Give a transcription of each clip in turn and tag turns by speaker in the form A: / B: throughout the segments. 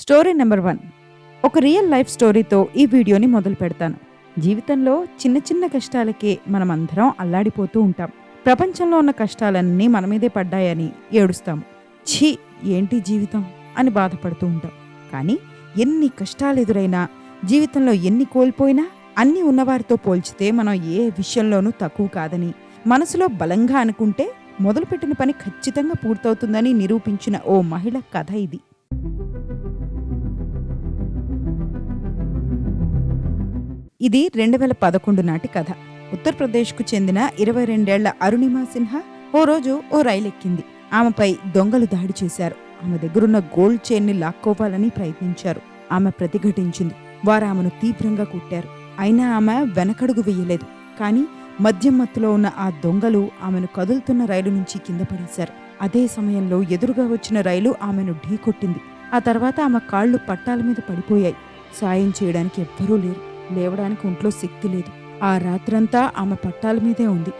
A: Story number 1. ఒక real life స్టోరీతో ఈ వీడియోని మొదలు పెడతాను. జీవితంలో చిన్న చిన్న కష్టాలకే మనమందరం అల్లాడిపోతూ ఉంటాం. ప్రపంచంలో ఉన్న కష్టాలన్నీ మన మీదే పడ్డాయని ఏడుస్తాం. ఛీ, ఏంటి జీవితం అని బాధపడుతూ ఉంటాం. కానీ ఎన్ని కష్టాలు ఎదురైనా, జీవితంలో ఎన్ని కోల్పోయినా, అన్నీ ఉన్నవారితో పోల్చితే మనం ఏ విషయంలోనూ తక్కువ కాదని మనసులో బలంగా అనుకుంటే మొదలుపెట్టిన పని ఖచ్చితంగా పూర్తవుతుందని నిరూపించిన ఓ మహిళ కథ ఇది. ఇది 2011 నాటి కథ. ఉత్తరప్రదేశ్కు చెందిన 22 ఏళ్ల అరుణిమా సిన్హా ఓ రోజు ఓ రైలు ఎక్కింది. ఆమెపై దొంగలు దాడి చేశారు. ఆమె దగ్గరున్న గోల్డ్ చైన్ని లాక్కోవాలని ప్రయత్నించారు. ఆమె ప్రతిఘటించింది. వారు ఆమెను తీవ్రంగా కుట్టారు. అయినా ఆమె వెనకడుగు వెయ్యలేదు. కానీ మద్యం మత్తులో ఉన్న ఆ దొంగలు ఆమెను కదులుతున్న రైలు నుంచి కింద పడేశారు. అదే సమయంలో ఎదురుగా వచ్చిన రైలు ఆమెను ఢీకొట్టింది. ఆ తర్వాత ఆమె కాళ్ళు పట్టాల మీద పడిపోయాయి. సాయం చేయడానికి ఎవ్వరూ లేరు. లేవడానికి ఒంట్లో శక్తి లేదు. ఆ రాత్రంతా ఆమె పట్టాల మీదే ఉంది.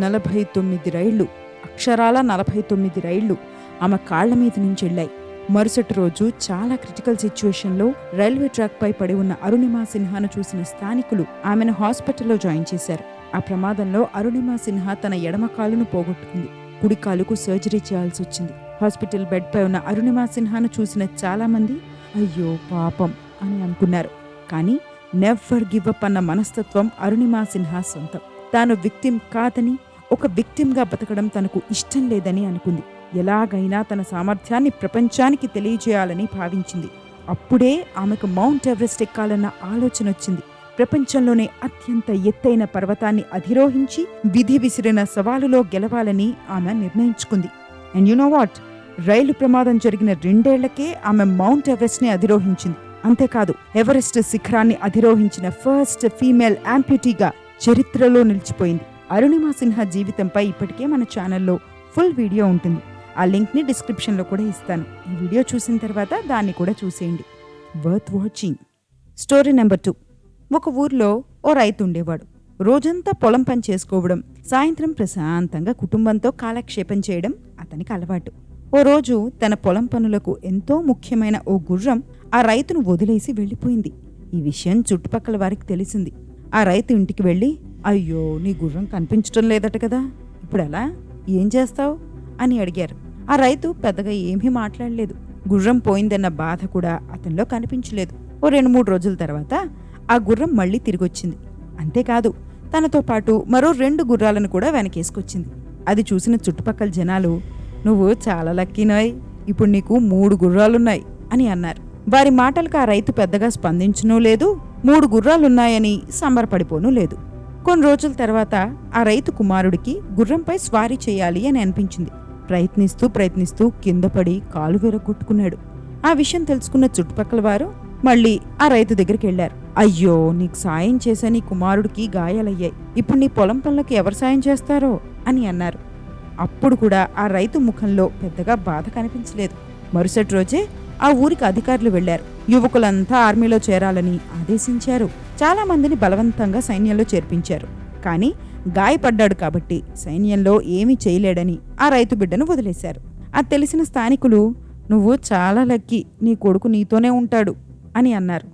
A: 49 రైళ్లు, అక్షరాల 49 రైళ్లు ఆమె కాళ్ల మీద నుంచి వెళ్ళాయి. మరుసటి రోజు చాలా క్రిటికల్ సిచ్యువేషన్లో రైల్వే ట్రాక్ పై పడి ఉన్న అరుణిమా సిన్హాను చూసిన స్థానికులు ఆమెను హాస్పిటల్లో జాయిన్ చేశారు. ఆ ప్రమాదంలో అరుణిమా సిన్హా తన ఎడమ కాలును పోగొట్టుకుంది. కుడి కాలుకు సర్జరీ చేయాల్సి వచ్చింది. హాస్పిటల్ బెడ్ పై ఉన్న అరుణిమా సిన్హాను చూసిన చాలా మంది అయ్యో పాపం అని అనుకున్నారు. కానీ నెవర్ గివ్ అప్ అన్న మనస్తత్వం అరుణిమా సిన్హా సొంతం. తాను విక్టిమ్ కాదని, ఒక విక్టిమ్గా బతకడం తనకు ఇష్టం లేదని అనుకుంది. ఎలాగైనా తన సామర్థ్యాన్ని ప్రపంచానికి తెలియజేయాలని భావించింది. అప్పుడే ఆమెకు మౌంట్ ఎవరెస్ట్ ఎక్కాలన్న ఆలోచన వచ్చింది. ప్రపంచంలోనే అత్యంత ఎత్తైన పర్వతాన్ని అధిరోహించి విధి విసిరిన సవాలులో గెలవాలని ఆమె నిర్ణయించుకుంది. అండ్ యు నో వాట్, రైలు ప్రమాదం జరిగిన 2 ఏళ్లకే ఆమె మౌంట్ ఎవరెస్ట్ని అధిరోహించింది. అంతేకాదు, ఎవరెస్ట్ శిఖరాన్ని అధిరోహించిన ఫస్ట్ ఫీమేల్ యాంప్యూటీగా చరిత్రలో నిలిచిపోయింది. అరుణిమా సిన్హా జీవితంపై ఇప్పటికే మన ఛానల్లో ఫుల్ వీడియో ఉంటుంది. ఆ లింక్ని డిస్క్రిప్షన్లో కూడా ఇస్తాను. ఈ వీడియో చూసిన తర్వాత దాన్ని కూడా చూసేయండి. Worth watching. Story number 2. ఒక ఊర్లో ఓ రైతు ఉండేవాడు. రోజంతా పొలం పని చేసుకోవడం, సాయంత్రం ప్రశాంతంగా కుటుంబంతో కాలక్షేపం చేయడం అతనికి అలవాటు. ఓ రోజు తన పొలం పనులకు ఎంతో ముఖ్యమైన ఓ గుర్రం ఆ రైతును వదిలేసి వెళ్ళిపోయింది. ఈ విషయం చుట్టుపక్కల వారికి తెలిసింది. ఆ రైతు ఇంటికి వెళ్ళి, అయ్యో, నీ గుర్రం కనిపించడం లేదట కదా, ఇప్పుడెలా, ఏం చేస్తావు అని అడిగారు. ఆ రైతు పెద్దగా ఏమీ మాట్లాడలేదు. గుర్రం పోయిందన్న బాధ కూడా అతనిలో కనిపించలేదు. ఓ 2-3 రోజుల తర్వాత ఆ గుర్రం మళ్ళీ తిరిగొచ్చింది. అంతేకాదు, తనతో పాటు మరో 2 గుర్రాలను కూడా వెనకేసుకొచ్చింది. అది చూసిన చుట్టుపక్కల జనాలు, నువ్వు చాలా లక్కీనాయ్, ఇప్పుడు నీకు 3 గుర్రాలున్నాయి అని అన్నారు. వారి మాటలకు ఆ రైతు పెద్దగా స్పందించనూ లేదు, 3 గుర్రాలున్నాయని సంబరపడిపోనూ లేదు. కొన్ని రోజుల తర్వాత ఆ రైతు కుమారుడికి గుర్రంపై స్వారీ చేయాలి అని అనిపించింది. ప్రయత్నిస్తూ కింద పడి కాలు విరగొట్టుకున్నాడు. ఆ విషయం తెలుసుకున్న చుట్టుపక్కల వారు మళ్ళీ ఆ రైతు దగ్గరికి వెళ్లారు. అయ్యో, నీకు సాయం చేసే నీ కుమారుడికి గాయాలయ్యాయి, ఇప్పుడు నీ పొలం పనులకు ఎవరు సాయం చేస్తారో అని అన్నారు. అప్పుడు కూడా ఆ రైతు ముఖంలో పెద్దగా బాధ కనిపించలేదు. మరుసటి రోజే ఆ ఊరికి అధికారులు వెళ్లారు. యువకులంతా ఆర్మీలో చేరాలని ఆదేశించారు. చాలా మందిని బలవంతంగా సైన్యంలో చేర్పించారు. కానీ గాయపడ్డాడు కాబట్టి సైన్యంలో ఏమీ చేయలేడని ఆ రైతు బిడ్డను వదిలేశారు. అది తెలిసిన స్థానికులు, నువ్వు చాలా లక్కీ, నీ కొడుకు నీతోనే ఉంటాడు అని అన్నారు.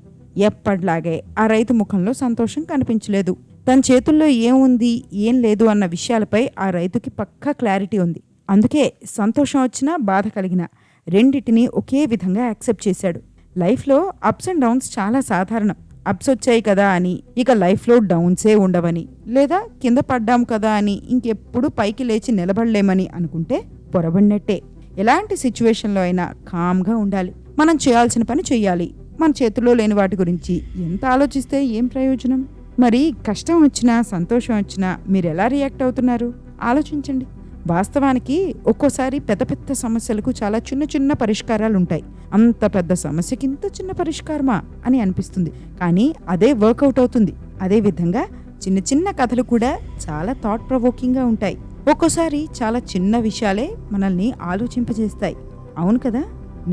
A: ఎప్పటిలాగే ఆ రైతు ముఖంలో సంతోషం కనిపించలేదు. తన చేతుల్లో ఏముంది, ఏం లేదు అన్న విషయాలపై ఆ రైతుకి పక్కా క్లారిటీ ఉంది. అందుకే సంతోషం వచ్చినా బాధ కలిగినా రెండిటిని ఒకే విధంగా యాక్సెప్ట్ చేశాడు. లైఫ్లో అప్స్ అండ్ డౌన్స్ చాలా సాధారణం. అప్స్ వచ్చాయి కదా అని ఇక లైఫ్లో డౌన్సే ఉండవని, లేదా కింద పడ్డాం కదా అని ఇంకెప్పుడు పైకి లేచి నిలబడలేమని అనుకుంటే పొరబడినట్టే. ఎలాంటి సిచ్యువేషన్లో అయినా కామ్గా ఉండాలి. మనం చేయాల్సిన పని చెయ్యాలి. మన చేతుల్లో లేని వాటి గురించి ఎంత ఆలోచిస్తే ఏం ప్రయోజనం? మరి కష్టం వచ్చినా సంతోషం వచ్చినా మీరు ఎలా రియాక్ట్ అవుతున్నారు ఆలోచించండి. వాస్తవానికి ఒక్కోసారి పెద్ద పెద్ద సమస్యలకు చాలా చిన్న చిన్న పరిష్కారాలు ఉంటాయి. అంత పెద్ద సమస్యకి ఇంత చిన్న పరిష్కారమా అని అనిపిస్తుంది. కానీ అదే వర్కౌట్ అవుతుంది. అదేవిధంగా చిన్న చిన్న కథలు కూడా చాలా థాట్ ప్రొవోకింగ్గా ఉంటాయి. ఒక్కోసారి చాలా చిన్న విషయాలే మనల్ని ఆలోచింపజేస్తాయి. అవును కదా,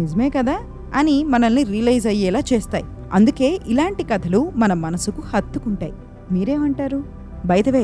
A: నిజమే కదా అని మనల్ని రియలైజ్ అయ్యేలా చేస్తాయి. అందుకే ఇలాంటి కథలు మన మనసుకు హత్తుకుంటాయి. మీరేమంటారు? బై ద వే,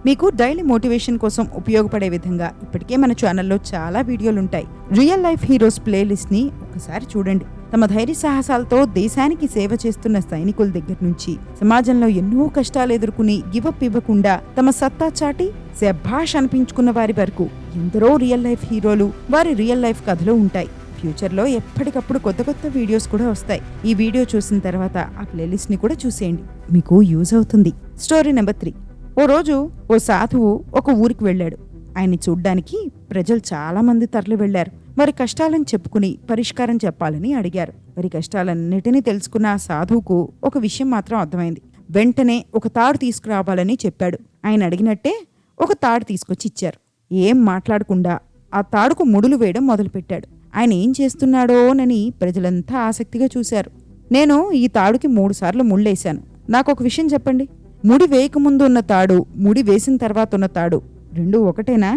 A: మీకు డైలీ మోటివేషన్ కోసం ఉపయోగపడే విధంగా ఇప్పటికే మన ఛానల్లో చాలా వీడియోలుంటాయి. రియల్ లైఫ్ హీరోస్ ప్లేలిస్ట్ని ఒకసారి చూడండి. తమ ధైర్య సాహసాలతో దేశానికి సేవ చేస్తున్న సైనికుల దగ్గర నుంచి సమాజంలో ఎన్నో కష్టాలు ఎదుర్కొని గివప్ ఇవ్వకుండా తమ సత్తా చాటి శభాష్ అనిపించుకున్న వారి వరకు ఎందరో రియల్ లైఫ్ హీరోలు వారి రియల్ లైఫ్ కథలు ఉంటాయి. ఫ్యూచర్లో ఎప్పటికప్పుడు కొత్త కొత్త వీడియోస్ కూడా వస్తాయి. ఈ వీడియో చూసిన తర్వాత ఆ ప్లేలిస్ట్ ని కూడా చూసేయండి, మీకు యూజ్ అవుతుంది. Story number 3. ఓ రోజు ఓ సాధువు ఒక ఊరికి వెళ్ళాడు. ఆయన్ని చూడ్డానికి ప్రజలు చాలా మంది తరలి వెళ్లారు. వారి కష్టాలను చెప్పుకుని పరిష్కారం చెప్పాలని అడిగారు. వారి కష్టాలన్నిటినీ తెలుసుకున్న ఆ సాధువుకు ఒక విషయం మాత్రం అర్థమైంది. వెంటనే ఒక తాడు తీసుకురావాలని చెప్పాడు. ఆయన అడిగినట్టే ఒక తాడు తీసుకొచ్చి ఇచ్చారు. ఏం మాట్లాడకుండా ఆ తాడుకు ముడులు వేయడం మొదలుపెట్టాడు. ఆయన ఏం చేస్తున్నాడోనని ప్రజలంతా ఆసక్తిగా చూశారు. నేను ఈ తాడుకి 3 సార్లు ముళ్ళేశాను. నాకొక విషయం చెప్పండి, ముడి వేయకముందు ఉన్న తాడు, ముడి వేసిన తర్వాత ఉన్న తాడు రెండూ ఒకటేనా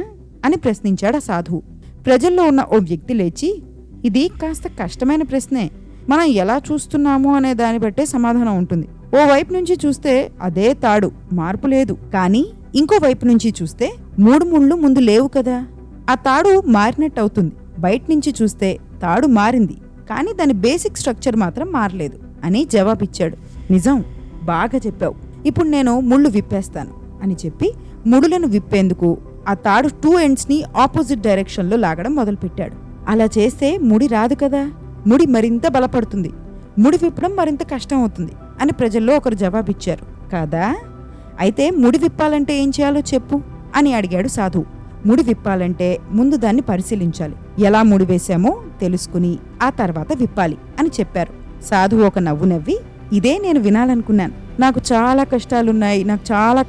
A: అని ప్రశ్నించాడు ఆ సాధువు. ప్రజల్లో ఉన్న ఓ వ్యక్తి లేచి, ఇది కాస్త కష్టమైన ప్రశ్నే, మనం ఎలా చూస్తున్నామో అనే దాన్ని బట్టే సమాధానం ఉంటుంది. ఓ వైపు నుంచి చూస్తే అదే తాడు, మార్పు లేదు. కానీ ఇంకో వైపు నుంచి చూస్తే 3 ముళ్ళు ముందు లేవు కదా, ఆ తాడు మారినట్టు అవుతుంది. బయట నుంచి చూస్తే తాడు మారింది, కానీ దాని బేసిక్ స్ట్రక్చర్ మాత్రం మారలేదు అని జవాబిచ్చాడు. నిజం, బాగా చెప్పావు, ఇప్పుడు నేను ముళ్ళు విప్పేస్తాను అని చెప్పి ముడులను విప్పేందుకు ఆ తాడు 2 ఎండ్స్ ని ఆపోజిట్ డైరెక్షన్లో లాగడం మొదలుపెట్టాడు. అలా చేస్తే ముడి రాదు కదా, ముడి మరింత బలపడుతుంది, ముడి విప్పడం మరింత కష్టం అవుతుంది అని ప్రజల్లో ఒకరు జవాబిచ్చారు. కాదా, అయితే ముడి విప్పాలంటే ఏం చేయాలో చెప్పు అని అడిగాడు సాధువు. ముడి విప్పాలంటే ముందు దాన్ని పరిశీలించాలి, ఎలా ముడి వేశామో తెలుసుకుని ఆ తర్వాత విప్పాలి అని చెప్పారు. సాధువు ఒక నవ్వు నవ్వి, ఇదే నేను వినాలనుకున్నాను. నాకు చాలా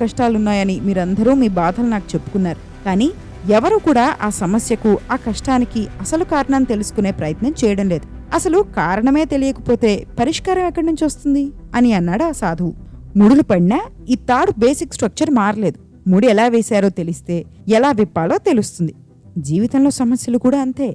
A: కష్టాలున్నాయని మీరందరూ మీ బాధలు నాకు చెప్పుకున్నారు. కానీ ఎవరు కూడా ఆ సమస్యకు, ఆ కష్టానికి అసలు కారణాన్ని తెలుసుకునే ప్రయత్నం చేయడం లేదు. అసలు కారణమే తెలియకపోతే పరిష్కారం ఎక్కడి నుంచి వస్తుంది అని అన్నాడు ఆ సాధువు. ముడులు పడినా ఈ తాడు బేసిక్ స్ట్రక్చర్ మారలేదు. ముడి ఎలా వేశారో తెలిస్తే ఎలా విప్పాలో తెలుస్తుంది. జీవితంలో సమస్యలు కూడా అంతే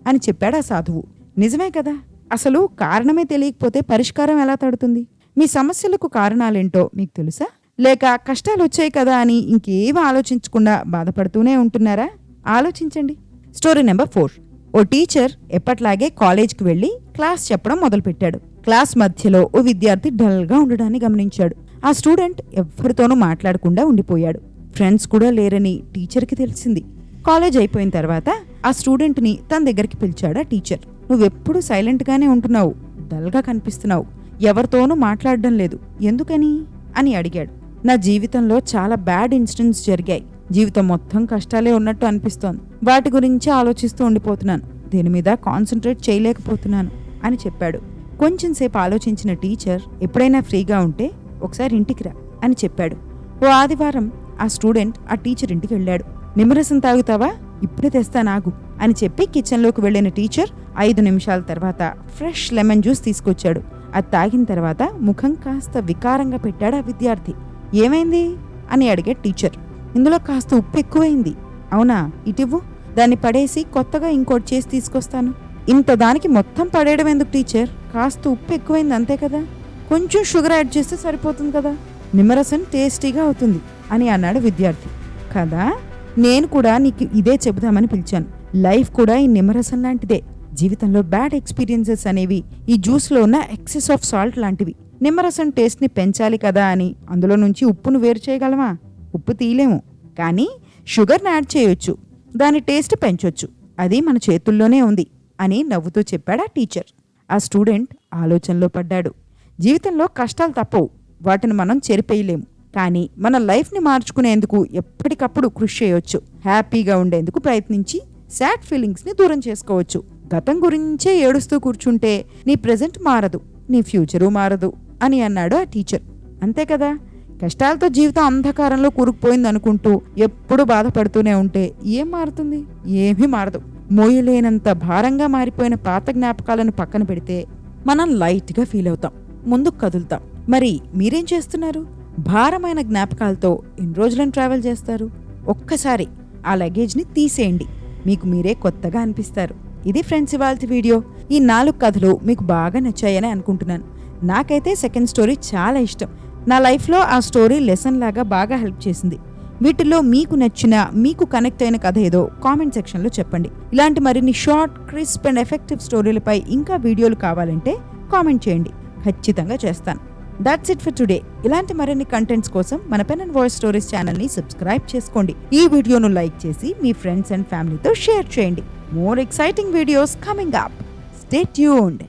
A: అని చెప్పాడు ఆ సాధువు. నిజమే కదా, అసలు కారణమే తెలియకపోతే పరిష్కారం ఎలా తడుతుంది? మీ సమస్యలకు కారణాలేంటో మీకు తెలుసా? లేక కష్టాలు వచ్చాయి కదా అని ఇంకేమీ ఆలోచించకుండా బాధపడుతూనే ఉంటున్నారా? ఆలోచించండి. Story number 4. ఓ టీచర్ ఎప్పట్లాగే కాలేజ్కి వెళ్లి క్లాస్ చెప్పడం మొదలుపెట్టాడు. క్లాస్ మధ్యలో ఓ విద్యార్థి డల్గా ఉండడాన్ని గమనించాడు. ఆ స్టూడెంట్ ఎవ్వరితోనూ మాట్లాడకుండా ఉండిపోయాడు. ఫ్రెండ్స్ కూడా లేరని టీచర్కి తెలిసింది. కాలేజ్ అయిపోయిన తర్వాత ఆ స్టూడెంట్ని తన దగ్గరికి పిలిచాడు ఆ టీచర్. నువ్వెప్పుడు సైలెంట్గానే ఉంటున్నావు, డల్గా కనిపిస్తున్నావు, ఎవరితోనూ మాట్లాడడం లేదు, ఎందుకని అని అడిగాడు. నా జీవితంలో చాలా బ్యాడ్ ఇన్సిడెంట్స్ జరిగాయి, జీవితం మొత్తం కష్టాలే ఉన్నట్టు అనిపిస్తోంది, వాటి గురించి ఆలోచిస్తూ ఉండిపోతున్నాను, దేని మీద కాన్సన్ట్రేట్ చేయలేకపోతున్నాను అని చెప్పాడు. కొంచెం సేపు ఆలోచించిన టీచర్, ఎప్పుడైనా ఫ్రీగా ఉంటే ఒకసారి ఇంటికి రా అని చెప్పాడు. ఓ ఆదివారం ఆ స్టూడెంట్ ఆ టీచర్ ఇంటికి వెళ్ళాడు. నిమ్మరసం తాగుతావా, ఇప్పుడే తెస్తానాగు అని చెప్పి కిచెన్లోకి వెళ్ళిన టీచర్ 5 నిమిషాల తర్వాత ఫ్రెష్ లెమన్ జ్యూస్ తీసుకొచ్చాడు. అది తాగిన తర్వాత ముఖం కాస్త వికారంగా పెట్టాడు ఆ విద్యార్థి. ఏమైంది అని అడిగాడు టీచర్. ఇందులో కాస్త ఉప్పు ఎక్కువైంది. అవునా, ఇటివ్వు, దాన్ని పడేసి కొత్తగా ఇంకోటి చేసి తీసుకొస్తాను. ఇంత దానికి మొత్తం పడేయడం ఎందుకు టీచర్, కాస్త ఉప్పు ఎక్కువైంది అంతే కదా, కొంచెం షుగర్ యాడ్ చేస్తే సరిపోతుంది కదా, నిమ్మరసం టేస్టీగా అవుతుంది అని అన్నాడు విద్యార్థి. కదా, నేను కూడా నీకు ఇదే చెబుదామని పిలిచాను. లైఫ్ కూడా ఈ నిమ్మరసం లాంటిదే. జీవితంలో బ్యాడ్ ఎక్స్పీరియన్సెస్ అనేవి ఈ జ్యూస్లో ఉన్న ఎక్సెస్ ఆఫ్ సాల్ట్ లాంటివి. నిమ్మరసం టేస్ట్ని పెంచాలి కదా అని అందులో నుంచి ఉప్పును వేరు చేయగలమా? ఉప్పు తీయలేము, కానీ షుగర్ని యాడ్ చేయొచ్చు, దాని టేస్ట్ పెంచొచ్చు, అది మన చేతుల్లోనే ఉంది అని నవ్వుతూ చెప్పాడు ఆ టీచర్. ఆ స్టూడెంట్ ఆలోచనలో పడ్డాడు. జీవితంలో కష్టాలు తప్పవు, వాటిని మనం చెరిపేయలేము, కానీ మన లైఫ్ని మార్చుకునేందుకు ఎప్పటికప్పుడు కృషి చేయొచ్చు. హ్యాపీగా ఉండేందుకు ప్రయత్నించి సాడ్ ఫీలింగ్స్ని దూరం చేసుకోవచ్చు. గతం గురించే ఏడుస్తూ కూర్చుంటే నీ ప్రెజెంట్ మారదు, నీ ఫ్యూచరు మారదు అని అన్నాడు ఆ టీచర్. అంతే కదా, కష్టాలతో జీవితం అంధకారంలో కూరుకుపోయింది అనుకుంటూ ఎప్పుడు బాధపడుతూనే ఉంటే ఏం మారుతుంది? ఏమీ మారదు. మోయలేనంత భారంగా మారిపోయిన పాత జ్ఞాపకాలను పక్కన పెడితే మనం లైట్గా ఫీల్ అవుతాం, ముందుకు కదులుతాం. మరి మీరేం చేస్తున్నారు? భారమైన జ్ఞాపకాలతో ఎన్ని రోజులను ట్రావెల్ చేస్తారు? ఒక్కసారి ఆ లగేజ్ని తీసేయండి, మీకు మీరే కొత్తగా అనిపిస్తారు. ఇది ఫ్రెండ్స్ ఇవాల్టి వీడియో. ఈ 4 కథలు మీకు బాగా నచ్చాయని అనుకుంటున్నాను. నాకైతే సెకండ్ స్టోరీ చాలా ఇష్టం. నా లైఫ్లో ఆ స్టోరీ లెసన్ లాగా బాగా హెల్ప్ చేసింది. వీటిల్లో మీకు నచ్చిన, మీకు కనెక్ట్ అయిన కథ ఏదో కామెంట్ సెక్షన్లో చెప్పండి. ఇలాంటి మరిన్ని షార్ట్, క్రిస్ప్ అండ్ ఎఫెక్టివ్ స్టోరీలపై ఇంకా వీడియోలు కావాలంటే కామెంట్ చేయండి, ఖచ్చితంగా చేస్తాను. That's it for today. ఇలాంటి మరిన్ని కంటెంట్స్ కోసం మన పెన్ అండ్ వాయిస్ స్టోరీస్ ఛానల్ని సబ్స్క్రైబ్ చేసుకోండి. ఈ వీడియోను లైక్ చేసి మీ ఫ్రెండ్స్ అండ్ ఫ్యామిలీతో షేర్ చేయండి. More exciting videos coming up. Stay tuned.